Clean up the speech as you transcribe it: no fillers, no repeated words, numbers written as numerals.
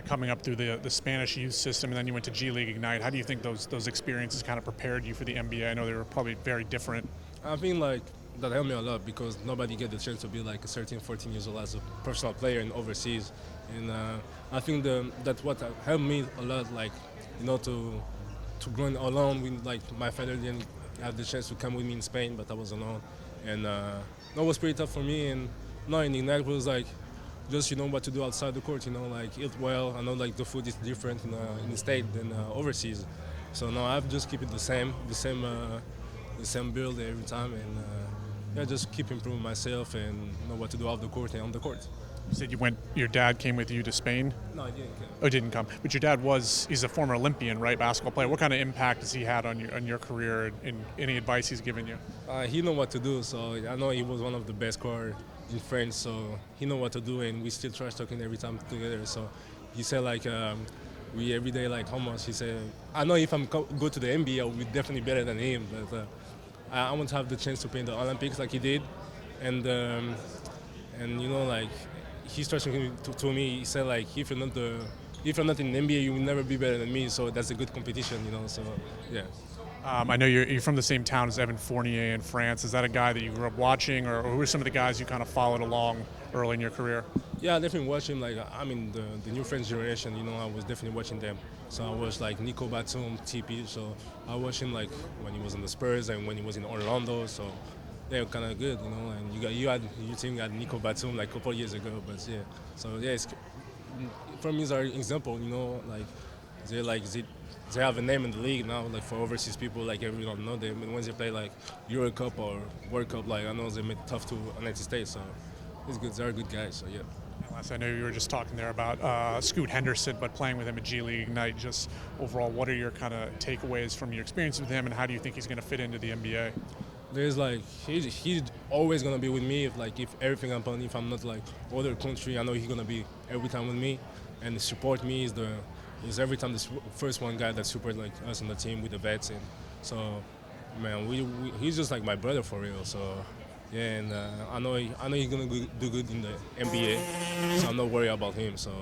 coming up through the Spanish youth system, and then you went to G League Ignite. How do you think those experiences kind of prepared you for the NBA? I know they were probably very different. I think like that helped me a lot because nobody get the chance to be like 13, 14 years old as a professional player and overseas. And I think that what helped me a lot, like to growing alone. With like my father didn't have the chance to come with me in Spain, but I was alone, and that was pretty tough for me. And no, in Ignite was like just what to do outside the court. Like eat well. I know like the food is different in the state than overseas, so no, I've just keep it the same build every time, and yeah, just keep improving myself and know what to do off the court and on the court. You said your dad came with you to Spain? No, I didn't. Oh, didn't come. But your dad he's a former Olympian, right? Basketball player. What kind of impact has he had on your career and any advice he's given you? He know what to do, so I know he was one of the best scorers in France, so he know what to do, and we still trash talking every time together. So he said like we every day like how much he said. I know if I'm go to the NBA, I'll be definitely better than him, but I want to have the chance to play in the Olympics like he did, and like he started to me. He said like if you're not in the NBA, you will never be better than me. So that's a good competition, So yeah. I know you're from the same town as Evan Fournier in France. Is that a guy that you grew up watching, or who are some of the guys you kind of followed along early in your career? Yeah, I definitely watch him. Like I mean, the new French generation. I was definitely watching them. So I watched like Nico Batum, TP. So I watched him like when he was in the Spurs and when he was in Orlando. So they were kind of good, And your team got Nico Batum like a couple of years ago. But yeah, so yeah, for me, it's an example. They have a name in the league now, like for overseas people, like everyone know them. And when they play like Euro Cup or World Cup, like I know they make it tough to United States. So it's good. They're good guys. So yeah. I know you were just talking there about Scoot Henderson, but playing with him at G League Ignite. Just overall, what are your kind of takeaways from your experience with him, and how do you think he's going to fit into the NBA? There's like he's always gonna be with me if everything happens. If I'm not like other country, I know he's gonna be every time with me, and support me is every time the first one guy that support like us on the team with the vets. And so man, he's just like my brother for real. So yeah, and I know he's gonna do good in the NBA, so I'm not worried about him. So